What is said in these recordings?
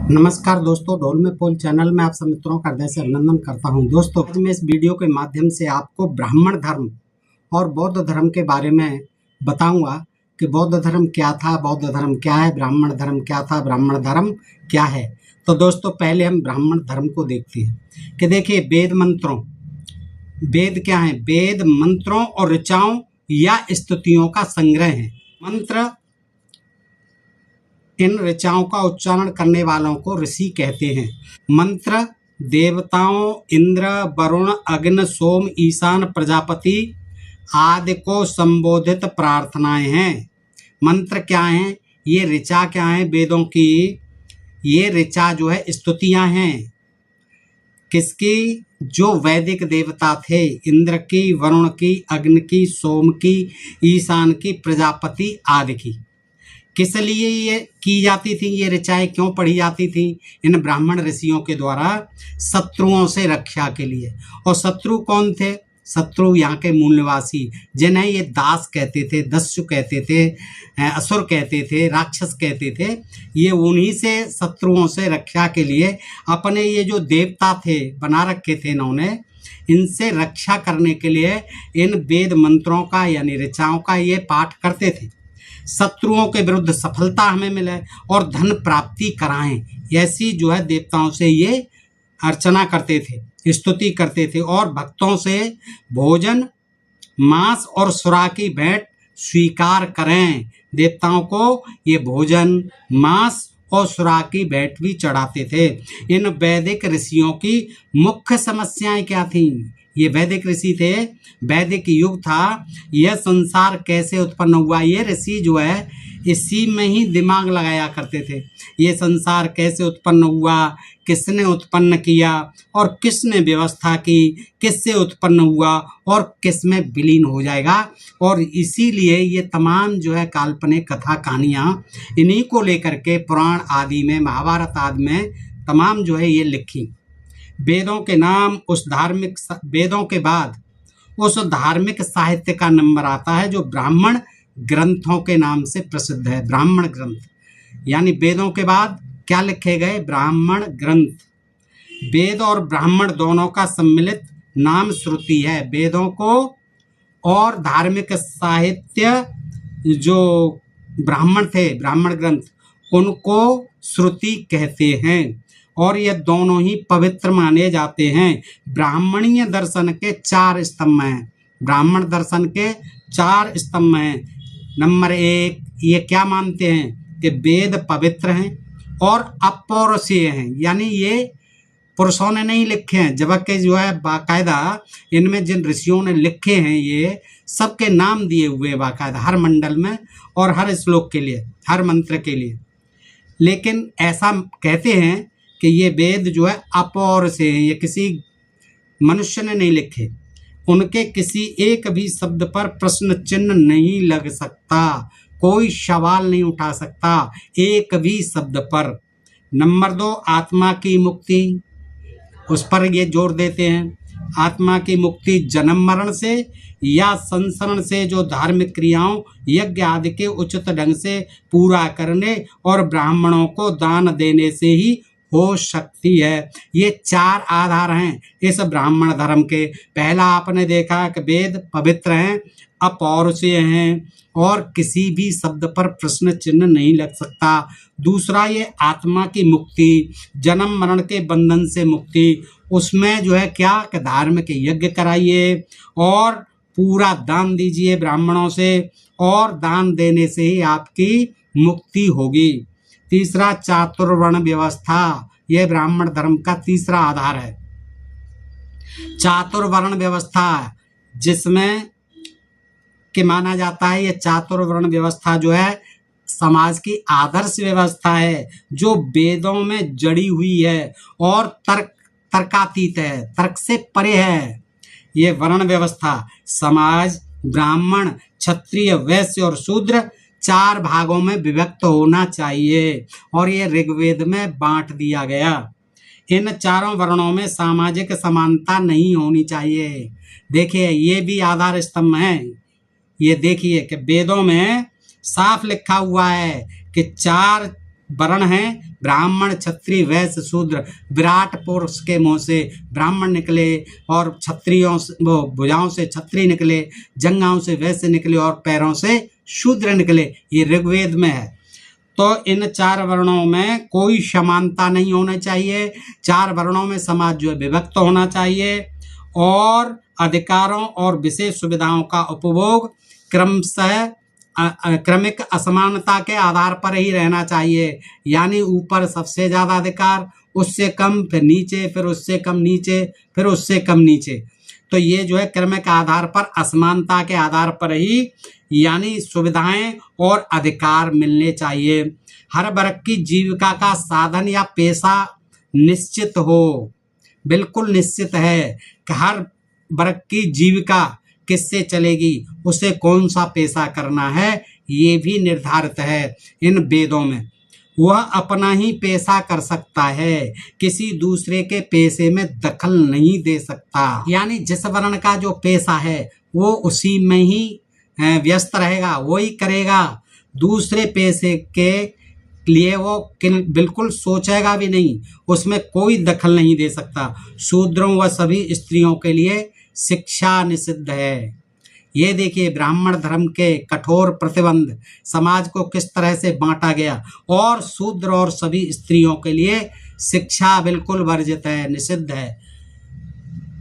नमस्कार दोस्तों, ढोल में पोल चैनल में आप सब मित्रों का हृदय से अभिनंदन करता हूं। दोस्तों, आज मैं इस वीडियो के माध्यम से आपको ब्राह्मण धर्म और बौद्ध धर्म के बारे में बताऊंगा कि बौद्ध धर्म क्या था, बौद्ध धर्म क्या है, ब्राह्मण धर्म क्या था, ब्राह्मण धर्म क्या है। तो दोस्तों, पहले हम ब्राह्मण धर्म को देखते हैं कि देखिए, वेद क्या है? वेद मंत्रों और ऋचाओं या स्तुतियों का संग्रह है। मंत्र, इन ऋचाओं का उच्चारण करने वालों को ऋषि कहते हैं। मंत्र देवताओं इंद्र, वरुण, अग्नि, सोम, ईशान, प्रजापति आदि को संबोधित प्रार्थनाएं हैं। मंत्र क्या हैं? ये ऋचा क्या है? वेदों की ये ऋचा जो है स्तुतियां हैं। किसकी? जो वैदिक देवता थे, इंद्र की, वरुण की, अग्नि की, सोम की, ईशान की, प्रजापति आदि की। किस लिए ये की जाती थी? ये ऋचाएं क्यों पढ़ी जाती थी इन ब्राह्मण ऋषियों के द्वारा? शत्रुओं से रक्षा के लिए। और शत्रु कौन थे? शत्रु यहाँ के मूल निवासी, जिन्हें ये दास कहते थे, दस्यु कहते थे, असुर कहते थे, राक्षस कहते थे। ये उन्हीं से, शत्रुओं से रक्षा के लिए अपने ये जो देवता थे बना रखे थे इन्होंने, इनसे रक्षा करने के लिए इन वेद मंत्रों का यानी ऋचाओं का ये पाठ करते थे। शत्रुओं के विरुद्ध सफलता हमें मिले और धन प्राप्ति कराएं, ऐसी जो है देवताओं से ये अर्चना करते थे, स्तुति करते थे। और भक्तों से भोजन, मांस और सुरा की भेंट स्वीकार करें। देवताओं को ये भोजन, मांस और सुरा की भेंट भी चढ़ाते थे। इन वैदिक ऋषियों की मुख्य समस्याएं क्या थीं? ये वैदिक ऋषि थे, वैदिक युग था। यह संसार कैसे उत्पन्न हुआ? ये ऋषि जो है इसी में ही दिमाग लगाया करते थे। ये संसार कैसे उत्पन्न हुआ, किसने उत्पन्न किया और किसने व्यवस्था की, किससे उत्पन्न हुआ और किस में विलीन हो जाएगा। और इसीलिए ये तमाम जो है काल्पनिक कथा कहानियाँ इन्हीं को लेकर के पुराण आदि में, महाभारत आदि में तमाम जो है ये लिखी। वेदों के नाम वेदों के बाद उस धार्मिक साहित्य का नंबर आता है जो ब्राह्मण ग्रंथों के नाम से प्रसिद्ध है। ब्राह्मण ग्रंथ यानी वेदों के बाद क्या लिखे गए? ब्राह्मण ग्रंथ। वेद और ब्राह्मण दोनों का सम्मिलित नाम श्रुति है। वेदों को और धार्मिक साहित्य जो ब्राह्मण थे, ब्राह्मण ग्रंथ, उनको श्रुति कहते हैं और ये दोनों ही पवित्र माने जाते हैं। ब्राह्मणीय दर्शन के 4 स्तंभ हैं। ब्राह्मण दर्शन के 4 स्तंभ हैं। नंबर 1, ये क्या मानते हैं कि वेद पवित्र हैं और अपौरुषीय हैं, यानी ये पुरुषों ने नहीं लिखे हैं, जबकि जो है बाकायदा इनमें जिन ऋषियों ने लिखे हैं ये सबके नाम दिए हुए हैं बाकायदा, हर मंडल में और हर श्लोक के लिए, हर मंत्र के लिए। लेकिन ऐसा कहते हैं कि ये वेद जो है अपौरुषीय हैं, ये किसी मनुष्य ने नहीं लिखे। उनके किसी एक भी शब्द पर प्रश्न चिन्ह नहीं लग सकता, कोई सवाल नहीं उठा सकता एक भी शब्द पर। नंबर 2, आत्मा की मुक्ति, उस पर ये जोर देते हैं। आत्मा की मुक्ति जन्म मरण से या संसरण से जो धार्मिक क्रियाओं, यज्ञ आदि के उचित ढंग से पूरा करने और ब्राह्मणों को दान देने से ही हो सकती है। ये 4 आधार हैं इस ब्राह्मण धर्म के। पहला आपने देखा कि वेद पवित्र हैं, अपौरुषीय हैं और किसी भी शब्द पर प्रश्न चिन्ह नहीं लग सकता। दूसरा, ये आत्मा की मुक्ति, जन्म मरण के बंधन से मुक्ति। उसमें जो है क्या कि धार्मिक यज्ञ कराइए और पूरा दान दीजिए ब्राह्मणों से, और दान देने से ही आपकी मुक्ति होगी। तीसरा, चातुर्वर्ण व्यवस्था, यह ब्राह्मण धर्म का तीसरा आधार है। चातुर्वर्ण व्यवस्था जिसमें कि माना जाता है, ये चातुर्वर्ण व्यवस्था जो है समाज की आदर्श व्यवस्था है जो वेदों में जड़ी हुई है और तर्कातीत है, तर्क से परे है। ये वर्ण व्यवस्था समाज ब्राह्मण, क्षत्रिय, वैश्य और शूद्र 4 भागों में विभक्त होना चाहिए और ये ऋग्वेद में बांट दिया गया। इन चारों वर्णों में सामाजिक समानता नहीं होनी चाहिए। देखिए, ये भी आधार स्तंभ है। ये देखिए कि वेदों में साफ लिखा हुआ है कि 4 वर्ण हैं ब्राह्मण क्षत्रिय वैश्य शूद्र। विराट पुरुष के मुंह से ब्राह्मण निकले और क्षत्रियों से वो भुजाओं से क्षत्रिय निकले, जंघाओं से वैश्य निकले और पैरों से शूद्र निकले। ये ऋग्वेद में है। तो इन 4 वर्णों में कोई समानता नहीं होना चाहिए। 4 वर्णों में समाज जो है विभक्त होना चाहिए और अधिकारों और विशेष सुविधाओं का उपभोग क्रमशः क्रमिक असमानता के आधार पर ही रहना चाहिए। यानी ऊपर सबसे ज़्यादा अधिकार, उससे कम, फिर नीचे, फिर उससे कम नीचे, फिर उससे कम नीचे। तो ये जो है क्रमिक आधार पर, असमानता के आधार पर ही यानी सुविधाएं और अधिकार मिलने चाहिए। हर वर्ग की जीविका का साधन या पेशा निश्चित हो। बिल्कुल निश्चित है कि हर वर्ग की जीविका किससे चलेगी, उसे कौन सा पेशा करना है, ये भी निर्धारित है इन वेदों में। वह अपना ही पेशा कर सकता है, किसी दूसरे के पेशे में दखल नहीं दे सकता। यानी जिस वर्ण का जो पेशा है वो उसी में ही व्यस्त रहेगा, वही करेगा। दूसरे पेशे के लिए वो बिल्कुल सोचेगा भी नहीं, उसमें कोई दखल नहीं दे सकता। शूद्रों व सभी स्त्रियों के लिए शिक्षा निषिद्ध है। ये देखिए ब्राह्मण धर्म के कठोर प्रतिबंध समाज को किस तरह से बांटा गया, और शूद्र और सभी स्त्रियों के लिए शिक्षा बिल्कुल वर्जित है, निषिद्ध है।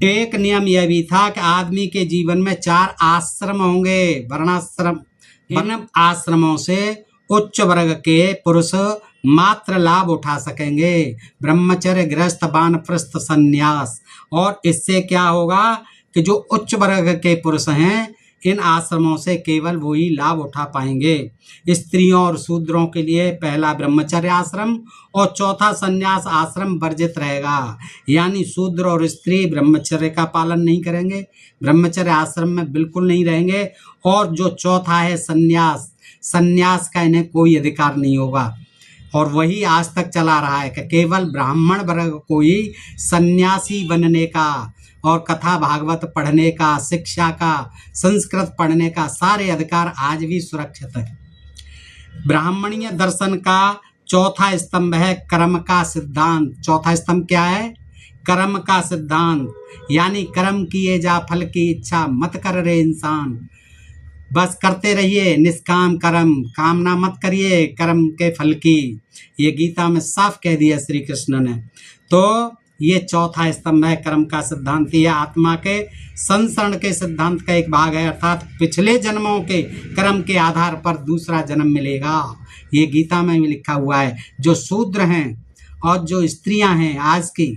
एक नियम यह भी था कि आदमी के जीवन में 4 आश्रम होंगे, वर्णाश्रम। इन आश्रमों से उच्च वर्ग के पुरुष मात्र लाभ उठा सकेंगे, ब्रह्मचर्य, गृहस्थ, वानप्रस्थ, संन्यास। और इससे क्या होगा कि जो उच्च वर्ग के पुरुष हैं इन आश्रमों से केवल वही लाभ उठा पाएंगे। स्त्रियों और शूद्रों के लिए पहला ब्रह्मचर्य आश्रम और चौथा संन्यास आश्रम वर्जित रहेगा। यानी शूद्र और स्त्री ब्रह्मचर्य का पालन नहीं करेंगे, ब्रह्मचर्य आश्रम में बिल्कुल नहीं रहेंगे। और जो चौथा है संन्यास, संन्यास का इन्हें कोई अधिकार नहीं होगा। और वही आज तक चला रहा है कि केवल ब्राह्मण वर्ग को ही सन्यासी बनने का और कथा भागवत पढ़ने का, शिक्षा का, संस्कृत पढ़ने का सारे अधिकार आज भी सुरक्षित है। ब्राह्मणीय दर्शन का चौथा स्तंभ है कर्म का सिद्धांत। चौथा स्तंभ क्या है? कर्म का सिद्धांत। यानी कर्म किए जा फल की इच्छा मत कर रे इंसान, बस करते रहिए निष्काम कर्म, कामना मत करिए कर्म के फल की। ये गीता में साफ कह दिया श्री कृष्ण ने। तो ये चौथा स्तंभ है कर्म का सिद्धांत। ये आत्मा के संसरण के सिद्धांत का एक भाग है, अर्थात पिछले जन्मों के कर्म के आधार पर दूसरा जन्म मिलेगा। ये गीता में भी लिखा हुआ है। जो शूद्र हैं और जो स्त्रियां हैं आज की,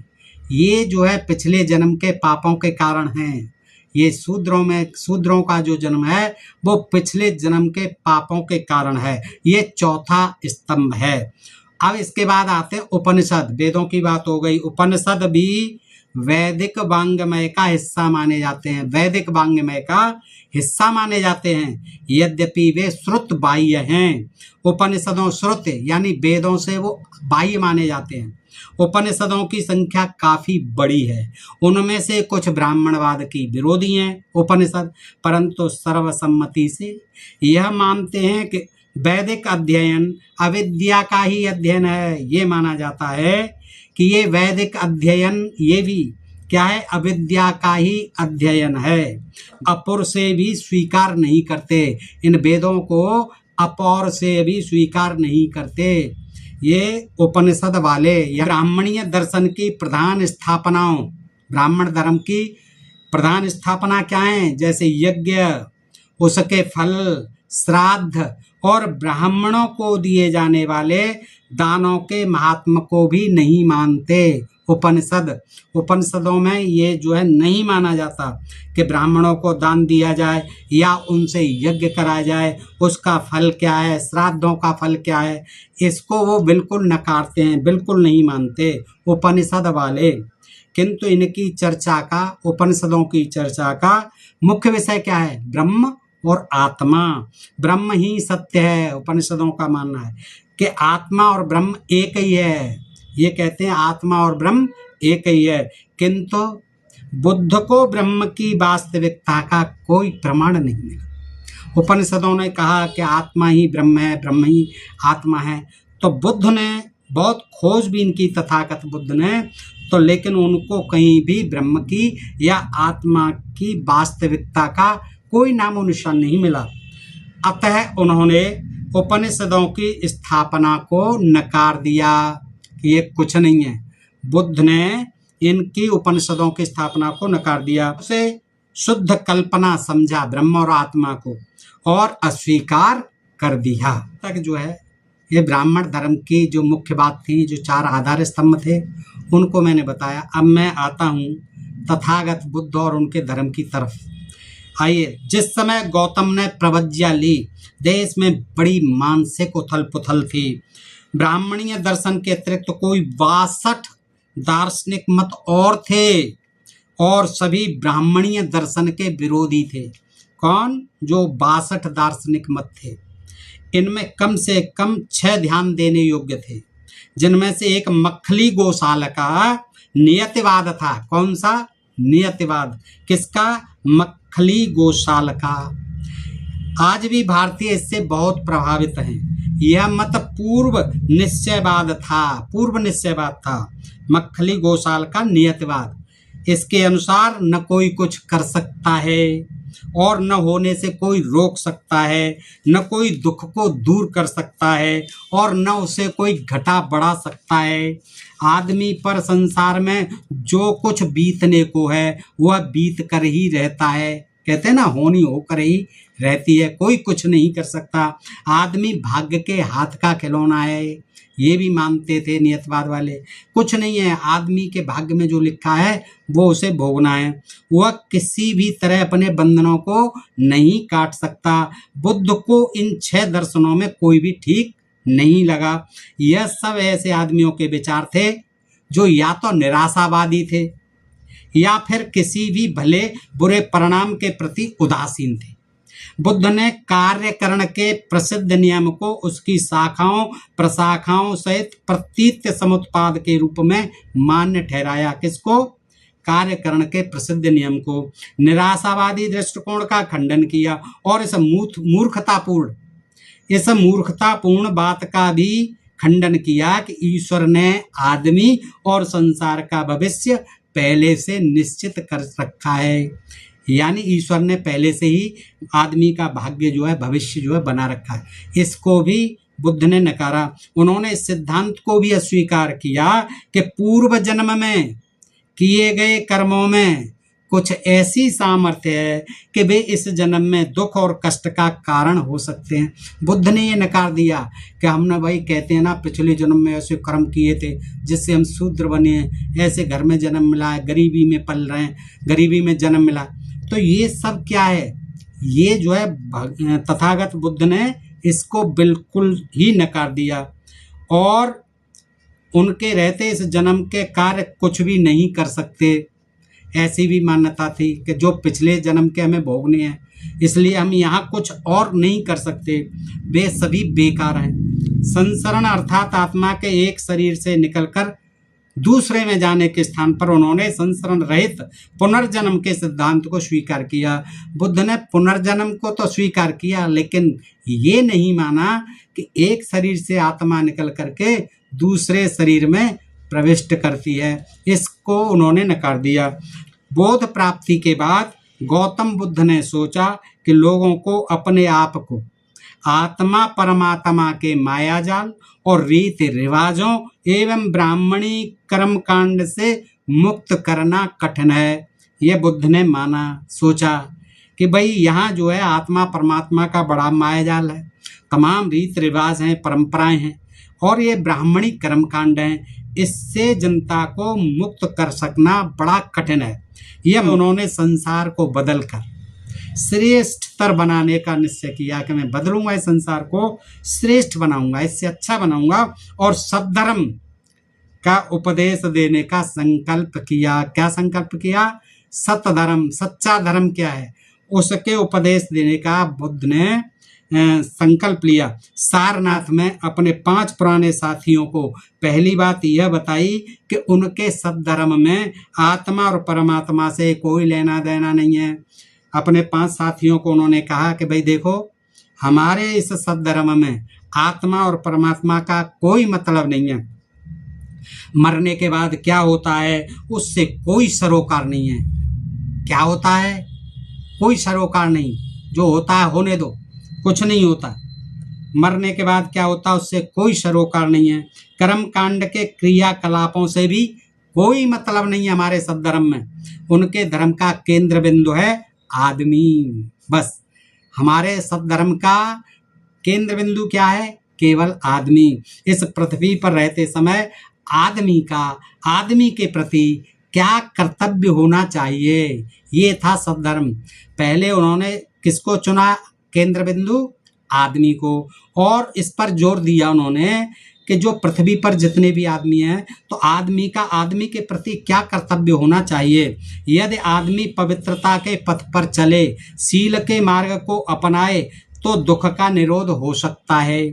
ये जो है पिछले जन्म के पापों के कारण हैं। ये शूद्रों का जो जन्म है वो पिछले जन्म के पापों के कारण है। ये चौथा स्तंभ है। अब इसके बाद आते हैं उपनिषद। वेदों की बात हो गई। उपनिषद भी वैदिक वांग्मय का हिस्सा माने जाते हैं, वैदिक वांग्मय का हिस्सा माने जाते हैं, यद्यपि वे श्रुत बाह्य हैं। उपनिषदों श्रुत यानी वेदों से वो बाह्य माने जाते हैं। उपनिषदों की संख्या काफी बड़ी है। उनमें से कुछ ब्राह्मणवाद की विरोधी हैं उपनिषद, परंतु सर्वसम्मति से यह मानते हैं कि वैदिक अध्ययन अविद्या का ही अध्ययन है। ये माना जाता है कि ये वैदिक अध्ययन ये भी क्या है? अविद्या का ही अध्ययन है। अपुर से भी स्वीकार नहीं करते इन वेदों को, अपौर से भी स्वीकार नहीं करते ये उपनिषद वाले। या ब्राह्मणीय दर्शन की प्रधान स्थापनाओं, ब्राह्मण धर्म की प्रधान स्थापना क्या है? जैसे यज्ञ, उसके फल, श्राद्ध और ब्राह्मणों को दिए जाने वाले दानों के महात्म को भी नहीं मानते उपनिषद। उपनिषदों में ये जो है नहीं माना जाता कि ब्राह्मणों को दान दिया जाए या उनसे यज्ञ कराया जाए, उसका फल क्या है, श्राद्धों का फल क्या है, इसको वो बिल्कुल नकारते हैं, बिल्कुल नहीं मानते उपनिषद वाले। किंतु इनकी चर्चा का, उपनिषदों की चर्चा का मुख्य विषय क्या है? ब्रह्म और आत्मा। ब्रह्म ही सत्य है। उपनिषदों का मानना है कि आत्मा और ब्रह्म एक ही है। ये कहते हैं आत्मा और ब्रह्म एक ही है। किंतु बुद्ध को ब्रह्म की वास्तविकता का कोई प्रमाण नहीं मिला। उपनिषदों ने कहा कि आत्मा ही ब्रह्म है, ब्रह्म ही आत्मा है, तो बुद्ध ने बहुत खोजबीन की, तथागत बुद्ध ने तो, लेकिन उनको कहीं भी ब्रह्म की या आत्मा की वास्तविकता का कोई नामो निशान नहीं मिला। अतः उन्होंने उपनिषदों की स्थापना को नकार दिया कि ये कुछ नहीं है। बुद्ध ने इनकी उपनिषदों की स्थापना को नकार दिया, उसे शुद्ध कल्पना समझा ब्रह्म और आत्मा को और अस्वीकार कर दिया। तक जो है ये ब्राह्मण धर्म की जो मुख्य बात थी, जो 4 आधार स्तंभ थे, उनको मैंने बताया। अब मैं आता हूँ तथागत बुद्ध और उनके धर्म की तरफ। आइए, जिस समय गौतम ने प्रवज्ञा ली, देश में बड़ी मानसिक उथल पुथल थी। ब्राह्मणीय दर्शन के अतिरिक्त कोई 62 दार्शनिक मत और थे और सभी ब्राह्मणीय दर्शन के विरोधी थे। कौन? जो 62 दार्शनिक मत थे, इनमें कम से कम 6 ध्यान देने योग्य थे, जिनमें से एक मखली गोशाला का नियतिवाद था। कौन सा? नियतिवाद। किसका? मखली गोशाला का। आज भी भारतीय इससे बहुत प्रभावित हैं। यह मत पूर्व निश्चयवाद था, मखली गोशाला का नियतिवाद। इसके अनुसार न कोई कुछ कर सकता है और न होने से कोई रोक सकता है, न कोई दुख को दूर कर सकता है और न उसे कोई घटा बढ़ा सकता है। आदमी पर संसार में जो कुछ बीतने को है वह बीत कर ही रहता है। कहते हैं ना, होनी होकर ही रहती है, कोई कुछ नहीं कर सकता। आदमी भाग्य के हाथ का खिलौना है, ये भी मानते थे नियतवाद वाले। कुछ नहीं है, आदमी के भाग्य में जो लिखा है वो उसे भोगना है। वह किसी भी तरह अपने बंधनों को नहीं काट सकता। बुद्ध को इन 6 दर्शनों में कोई भी ठीक नहीं लगा। यह सब ऐसे आदमियों के विचार थे जो या तो निराशावादी थे या फिर किसी भी भले बुरे परिणाम के प्रति उदासीन थे। बुद्ध ने कार्यकरण के प्रसिद्ध नियम को उसकी शाखाओं प्रशाखाओं सहित प्रतीत समुत्पाद के रूप में मान्य ठहराया। किसको? कार्यकरण के प्रसिद्ध नियम को। निराशावादी दृष्टिकोण का खंडन किया और इस मूर्खतापूर्ण बात का भी खंडन किया कि ईश्वर ने आदमी और संसार का भविष्य पहले से निश्चित कर रखा है। यानी ईश्वर ने पहले से ही आदमी का भाग्य जो है, भविष्य जो है बना रखा है। इसको भी बुद्ध ने नकारा। उन्होंने इस सिद्धांत को भी अस्वीकार किया कि पूर्व जन्म में किए गए कर्मों में कुछ ऐसी सामर्थ्य है कि वे इस जन्म में दुख और कष्ट का कारण हो सकते हैं। बुद्ध ने ये नकार दिया कि हमने, भाई कहते हैं ना, पिछले जन्म में ऐसे कर्म किए थे जिससे हम शूद्र बने हैं, ऐसे घर में जन्म मिला है, गरीबी में पल रहे हैं, गरीबी में जन्म मिला। तो ये सब क्या है? ये जो है तथागत बुद्ध ने इसको बिल्कुल ही नकार दिया और उनके रहते इस जन्म के कार्य कुछ भी नहीं कर सकते। ऐसी भी मान्यता थी कि जो पिछले जन्म के हमें भोगने हैं, इसलिए हम यहाँ कुछ और नहीं कर सकते, वे सभी बेकार हैं। संसरण अर्थात आत्मा के एक शरीर से निकलकर दूसरे में जाने के स्थान पर उन्होंने संसरण रहित पुनर्जन्म के सिद्धांत को स्वीकार किया। बुद्ध ने पुनर्जन्म को तो स्वीकार किया, लेकिन ये नहीं माना कि एक शरीर से आत्मा निकल करके दूसरे शरीर में प्रविष्ट करती है। इसको उन्होंने नकार दिया। बोध प्राप्ति के बाद गौतम बुद्ध ने सोचा कि लोगों को अपने आप को आत्मा परमात्मा के मायाजाल और रीति रिवाजों एवं ब्राह्मणी कर्मकांड से मुक्त करना कठिन है। ये बुद्ध ने माना, सोचा कि भाई यहाँ जो है आत्मा परमात्मा का बड़ा मायाजाल है, तमाम रीति रिवाज हैं, परंपराएं हैं और ये ब्राह्मणी कर्मकांड हैं, इससे जनता को मुक्त कर सकना बड़ा कठिन है। यह उन्होंने संसार को बदलकर श्रेष्ठतर बनाने का निश्चय किया कि मैं बदलूंगा, इस संसार को श्रेष्ठ बनाऊंगा, इससे अच्छा बनाऊंगा और सद्धर्म का उपदेश देने का संकल्प किया। क्या संकल्प किया? सतधर्म, सच्चा धर्म क्या है उसके उपदेश देने का बुद्ध ने संकल्प लिया। सारनाथ में अपने 5 पुराने साथियों को पहली बात यह बताई कि उनके सद्धर्म में आत्मा और परमात्मा से कोई लेना देना नहीं है। अपने 5 साथियों को उन्होंने कहा कि भाई देखो, हमारे इस सद्धर्म में आत्मा और परमात्मा का कोई मतलब नहीं है। मरने के बाद क्या होता है उससे कोई सरोकार नहीं है। क्या होता है? कोई सरोकार नहीं। जो होता है होने दो, कुछ नहीं होता। मरने के बाद क्या होता है उससे कोई सरोकार नहीं है। कर्म कांड के क्रियाकलापों से भी कोई मतलब नहीं है हमारे सद्धर्म में। उनके धर्म का केंद्र बिंदु है आदमी। बस हमारे सद्धर्म का केंद्र बिंदु क्या है? केवल आदमी। इस पृथ्वी पर रहते समय आदमी का आदमी के प्रति क्या कर्तव्य होना चाहिए, ये था सद्धर्म। पहले उन्होंने किसको चुना केंद्र बिंदु? आदमी को। और इस पर जोर दिया उन्होंने कि जो पृथ्वी पर जितने भी आदमी हैं तो आदमी का आदमी के प्रति क्या कर्तव्य होना चाहिए। यदि आदमी पवित्रता के पथ पर चले, शील के मार्ग को अपनाए तो दुख का निरोध हो सकता है।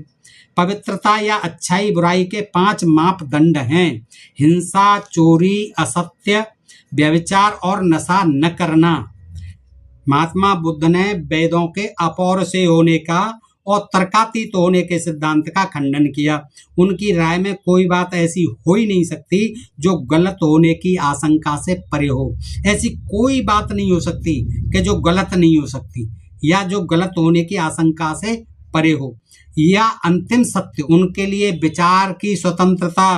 पवित्रता या अच्छाई बुराई के 5 मापदंड हैं। हिंसा, चोरी, असत्य, व्यभिचार और नशा न करना। महात्मा बुद्ध ने वेदों के अपौर से होने का और तर्कातीत होने के सिद्धांत का खंडन किया। उनकी राय में कोई बात ऐसी हो ही नहीं सकती जो गलत होने की आशंका से परे हो। ऐसी कोई बात नहीं हो सकती कि जो गलत नहीं हो सकती या जो गलत होने की आशंका से परे हो। या अंतिम सत्य उनके लिए विचार की स्वतंत्रता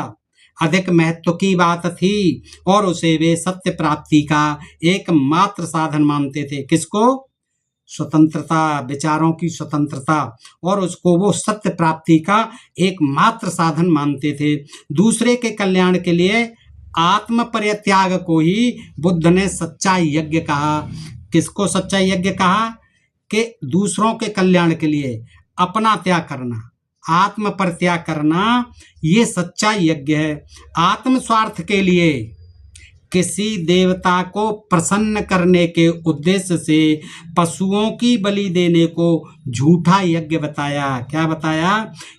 अधिक महत्व की बात थी और उसे वे सत्य प्राप्ति का एकमात्र साधन मानते थे। किसको? स्वतंत्रता, विचारों की स्वतंत्रता, और उसको वो सत्य प्राप्ति का एकमात्र साधन मानते थे। दूसरे के कल्याण के लिए आत्म परित्याग को ही बुद्ध ने सच्चा यज्ञ कहा। किसको सच्चा यज्ञ कहा? कि दूसरों के कल्याण के लिए अपना त्याग करना, आत्म परित्याग करना, ये सच्चा यज्ञ है। आत्म स्वार्थ के लिए किसी देवता को प्रसन्न करने के उद्देश्य से पशुओं की बलि देने को झूठा यज्ञ बताया। क्या बताया?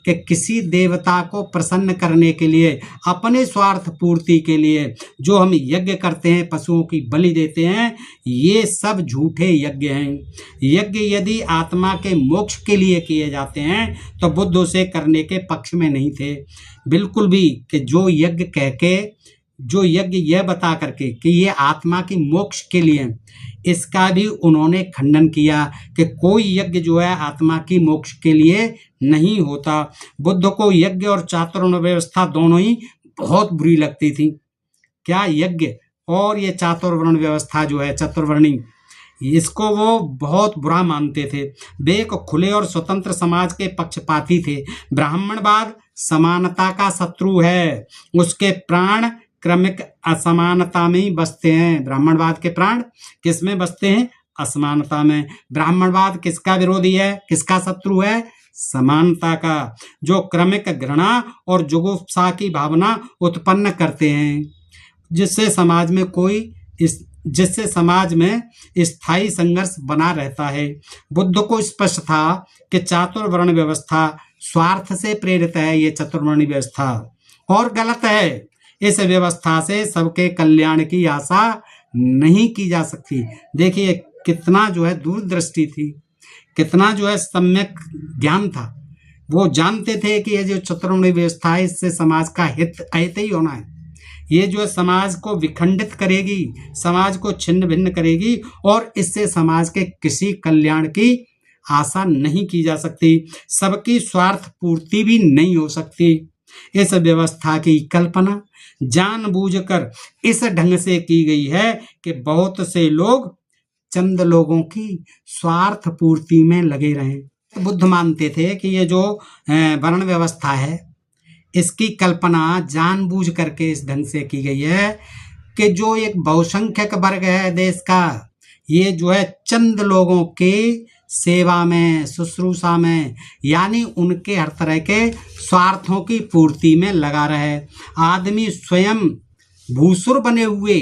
कि किसी देवता को प्रसन्न करने के लिए, अपने स्वार्थ पूर्ति के लिए जो हम यज्ञ करते हैं, पशुओं की बलि देते हैं, ये सब झूठे यज्ञ हैं। यज्ञ यदि आत्मा के मोक्ष के लिए किए जाते हैं तो बुद्ध उसे करने के पक्ष में नहीं थे बिल्कुल भी। कि जो यज्ञ कह के, जो यज्ञ यह बता करके कि ये आत्मा की मोक्ष के लिए, इसका भी उन्होंने खंडन किया कि कोई यज्ञ जो है आत्मा की मोक्ष के लिए नहीं होता। बुद्ध को यज्ञ और चातुर्वर्ण व्यवस्था दोनों ही बहुत बुरी लगती थी। क्या? यज्ञ और ये चातुर्वर्ण व्यवस्था जो है चतुर्वर्णी, इसको वो बहुत बुरा मानते थे। वे एक खुले और स्वतंत्र समाज के पक्षपाती थे। ब्राह्मणवाद समानता का शत्रु है। उसके प्राण क्रमिक असमानता में ही बसते हैं। ब्राह्मणवाद के प्राण किस में बसते हैं? असमानता में। ब्राह्मणवाद किसका विरोधी है, किसका शत्रु है? समानता का, जो क्रमिक घृणा और जुगुप्सा की भावना उत्पन्न करते हैं, जिससे समाज में स्थायी संघर्ष बना रहता है। बुद्ध को स्पष्ट था कि चातुर्वर्ण व्यवस्था स्वार्थ से प्रेरित है। ये चतुर्वर्णी व्यवस्था और गलत है। इस व्यवस्था से सबके कल्याण की आशा नहीं की जा सकती। देखिए कितना जो है दूरदृष्टि थी, कितना जो है सम्यक ज्ञान था। वो जानते थे कि ये जो चतुर्वर्णी व्यवस्था है इससे समाज का हित ही होना है। ये जो है समाज को विखंडित करेगी, समाज को छिन्न भिन्न करेगी और इससे समाज के किसी कल्याण की आशा नहीं की जा सकती। सबकी स्वार्थ पूर्ति भी नहीं हो सकती। इस व्यवस्था की कल्पना जानबूझकर इस ढंग से की गई है कि बहुत से लोग चंद लोगों की स्वार्थ पूर्ति में लगे रहें। बुद्ध मानते थे कि ये जो वर्ण व्यवस्था है इसकी कल्पना जानबूझ करके इस ढंग से की गई है कि जो एक बहुसंख्यक वर्ग है देश का, ये जो है चंद लोगों के सेवा में, शुश्रूषा में, यानी उनके हर तरह के स्वार्थों की पूर्ति में लगा रहे। आदमी स्वयं भूसुर बने हुए,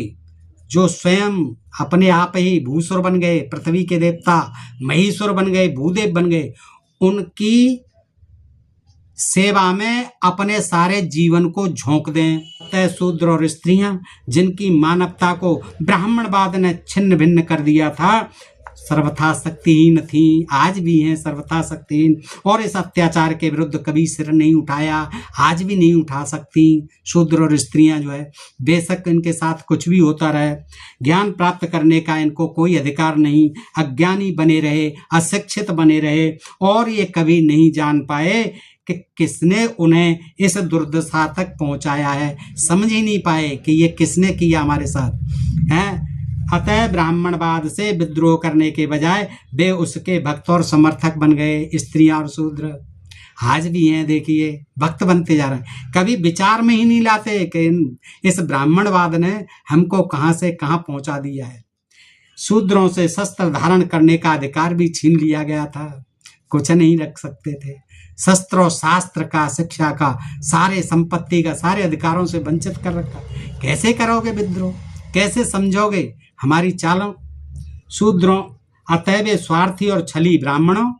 जो स्वयं अपने आप ही भूसुर बन गए, पृथ्वी के देवता महीसुर बन गए, भूदेव बन गए, उनकी सेवा में अपने सारे जीवन को झोंक दें। तय शूद्र और स्त्रियां जिनकी मानवता को ब्राह्मणवाद ने छिन्न भिन्न कर दिया था, सर्वथा शक्तिहीन थी, आज भी हैं सर्वथा शक्तिहीन, और इस अत्याचार के विरुद्ध कभी सिर नहीं उठाया, आज भी नहीं उठा सकती। शूद्र और स्त्रियां जो है, बेशक इनके साथ कुछ भी होता रहे, ज्ञान प्राप्त करने का इनको कोई अधिकार नहीं, अज्ञानी बने रहे, अशिक्षित बने रहे, और ये कभी नहीं जान पाए कि किसने उन्हें इस दुर्दशा तक पहुंचाया है, समझ ही नहीं पाए कि ये किसने किया हमारे साथ है। अतः ब्राह्मणवाद से विद्रोह करने के बजाय वे उसके भक्त और समर्थक बन गए। स्त्रियां और शूद्र आज भी हैं, देखिए भक्त बनते जा रहे हैं, कभी विचार में ही नहीं लाते कि इस ब्राह्मणवाद ने हमको कहाँ से कहाँ पहुंचा दिया है। शूद्रों से शस्त्र धारण करने का अधिकार भी छीन लिया गया था, कुछ नहीं रख सकते थे। शस्त्र और शास्त्र का, शिक्षा का, सारे संपत्ति का, सारे अधिकारों से वंचित कर रखा। कैसे करोगे विद्रोह, कैसे समझोगे हमारी चालों। शूद्रों अतः वे स्वार्थी और छली ब्राह्मणों,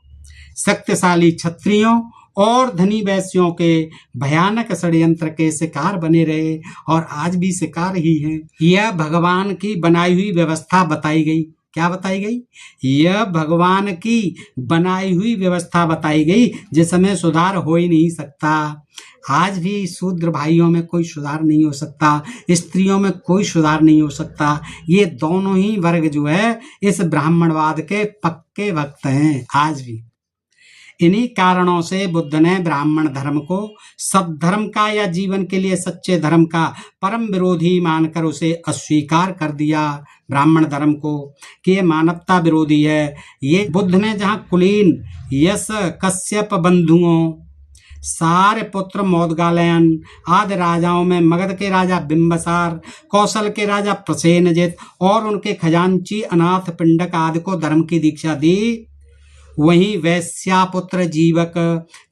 शक्तिशाली क्षत्रियों और धनी वैश्यों के भयानक षड्यंत्र के शिकार बने रहे, और आज भी शिकार ही हैं। यह भगवान की बनाई हुई व्यवस्था बताई गई। क्या बताई गई? यह भगवान की बनाई हुई व्यवस्था बताई गई, जिसमें सुधार हो ही नहीं सकता। आज भी शूद्र भाइयों में कोई सुधार नहीं हो सकता, स्त्रियों में कोई सुधार नहीं हो सकता। ये दोनों ही वर्ग जो है इस ब्राह्मणवाद के पक्के भक्त हैं आज भी। इन्हीं कारणों से बुद्ध ने ब्राह्मण धर्म को सद्धर्म का या जीवन के लिए सच्चे धर्म का परम विरोधी मानकर उसे अस्वीकार कर दिया। ब्राह्मण धर्म को कि ये मानवता विरोधी है। ये बुद्ध ने जहाँ कुलीन, यश, कश्यप बंधुओं, सारे पुत्र मौदगालयन आदि राजाओं में मगध के राजा बिंबसार, कौशल के राजा प्रसेनजित और उनके खजांची अनाथ पिंडक आदि को धर्म की दीक्षा दी, वहीं वैश्यापुत्र जीवक,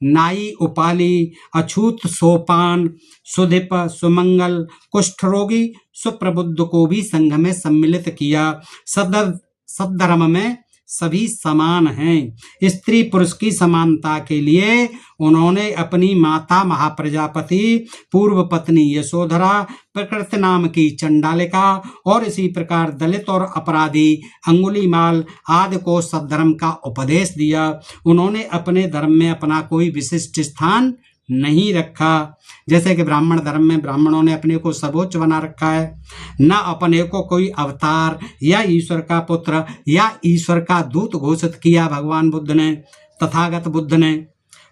नाई उपाली, अछूत सोपान, सुधिप, सुमंगल, कुष्ठरोगी, सुप्रबुद्ध को भी संघ में सम्मिलित किया। सद्धर्म में सभी समान हैं। स्त्री पुरुष की समानता के लिए उन्होंने अपनी माता महाप्रजापति, पूर्व पत्नी यशोधरा, प्रकृति नाम की चंडालिका और इसी प्रकार दलित और अपराधी अंगुलीमाल आदि को सद्धर्म का उपदेश दिया। उन्होंने अपने धर्म में अपना कोई विशिष्ट स्थान नहीं रखा। जैसे कि ब्राह्मण धर्म में ब्राह्मणों ने अपने को सर्वोच्च बना रखा है, न अपने को कोई अवतार या ईश्वर का पुत्र या ईश्वर का दूत घोषित किया भगवान बुद्ध ने, तथागत बुद्ध ने।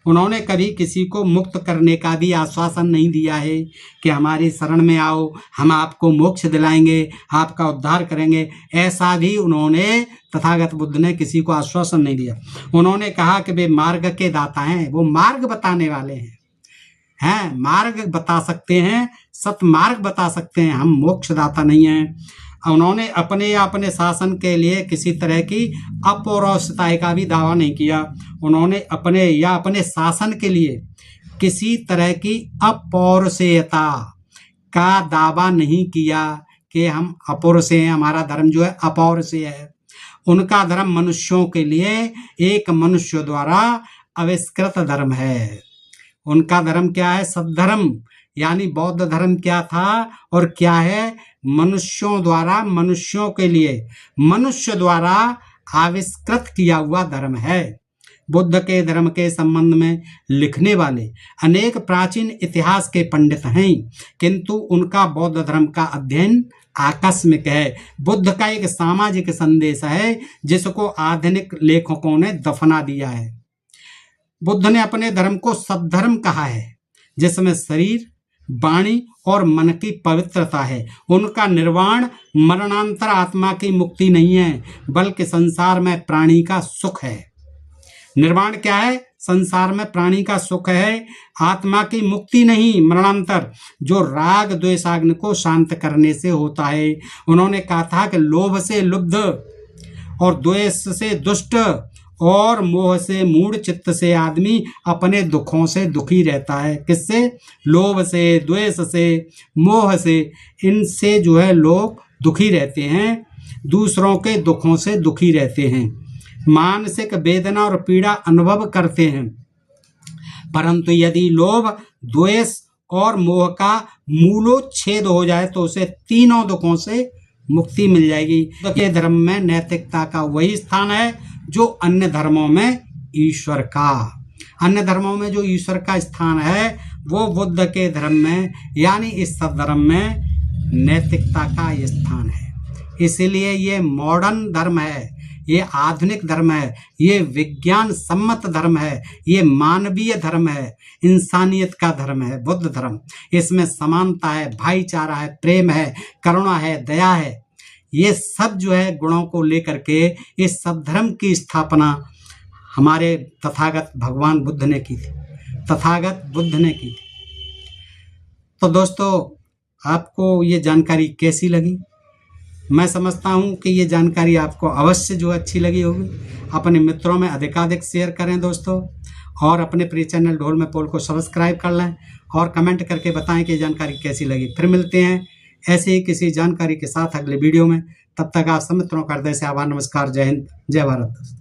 उन्होंने कभी किसी को मुक्त करने का भी आश्वासन नहीं दिया है कि हमारी शरण में आओ, हम आपको मोक्ष दिलाएंगे, आपका उद्धार करेंगे। ऐसा भी उन्होंने, तथागत बुद्ध ने किसी को आश्वासन नहीं दिया। उन्होंने कहा कि वे मार्ग के दाता हैं, वो मार्ग बताने वाले हैं, मार्ग बता सकते हैं, सतमार्ग बता सकते हैं, हम मोक्षदाता नहीं हैं। उन्होंने अपने या अपने शासन के लिए किसी तरह की अपौरुषेयता का भी दावा नहीं किया। उन्होंने अपने या अपने शासन के लिए किसी तरह की अपौरुषेयता का दावा नहीं किया कि हम अपौरुषेय हैं, हमारा धर्म जो है अपौरुषेय है। उनका धर्म मनुष्यों के लिए एक मनुष्य द्वारा आविष्कृत धर्म है। उनका धर्म क्या है? सद्धर्म, यानी बौद्ध धर्म क्या था और क्या है? मनुष्यों द्वारा, मनुष्यों के लिए, मनुष्य द्वारा आविष्कृत किया हुआ धर्म है। बुद्ध के धर्म के संबंध में लिखने वाले अनेक प्राचीन इतिहास के पंडित हैं, किंतु उनका बौद्ध धर्म का अध्ययन आकस्मिक है। बुद्ध का एक सामाजिक संदेश है जिसको आधुनिक लेखकों ने दफना दिया है। बुद्ध ने अपने धर्म को सद्धर्म कहा है, जिसमें शरीर, वाणी और मन की पवित्रता है। उनका निर्वाण मरणांतर आत्मा की मुक्ति नहीं है, बल्कि संसार में प्राणी का सुख है। निर्वाण क्या है? संसार में प्राणी का सुख है, आत्मा की मुक्ति नहीं, मरणांतर, जो राग द्वेषाग्नि को शांत करने से होता है। उन्होंने कहा था कि लोभ से लुब्ध और द्वेष से दुष्ट और मोह से मूढ़ चित्त से आदमी अपने दुखों से दुखी रहता है। किससे? लोभ से, द्वेष से, मोह से। इनसे जो है लोग दुखी रहते हैं, दूसरों के दुखों से दुखी रहते हैं, मानसिक वेदना और पीड़ा अनुभव करते हैं। परंतु यदि लोभ, द्वेष और मोह का मूलोच्छेद हो जाए तो उसे तीनों दुखों से मुक्ति मिल जाएगी। तो ये धर्म में नैतिकता का वही स्थान है जो अन्य धर्मों में ईश्वर का, अन्य धर्मों में जो ईश्वर का स्थान है वो बुद्ध के धर्म में यानी इस सब धर्म में नैतिकता का स्थान है। इसीलिए ये मॉडर्न धर्म है, ये आधुनिक धर्म है, ये विज्ञान सम्मत धर्म है, ये मानवीय धर्म है, इंसानियत का धर्म है बुद्ध धर्म। इसमें समानता है, भाईचारा है, प्रेम है, करुणा है, दया है, ये सब जो है गुणों को लेकर के इस सब धर्म की स्थापना हमारे तथागत भगवान बुद्ध ने की थी, तथागत बुद्ध ने की थी। तो दोस्तों, आपको ये जानकारी कैसी लगी? मैं समझता हूँ कि ये जानकारी आपको अवश्य जो अच्छी लगी होगी। अपने मित्रों में अधिकाधिक शेयर करें दोस्तों, और अपने प्रिय चैनल ढोल में पोल को सब्सक्राइब कर लें और कमेंट करके बताएं कि जानकारी कैसी लगी। फिर मिलते हैं ऐसे ही किसी जानकारी के साथ अगले वीडियो में। तब तक आप सब मित्रों का हृदय से आभार, नमस्कार, जय हिंद, जय भारत।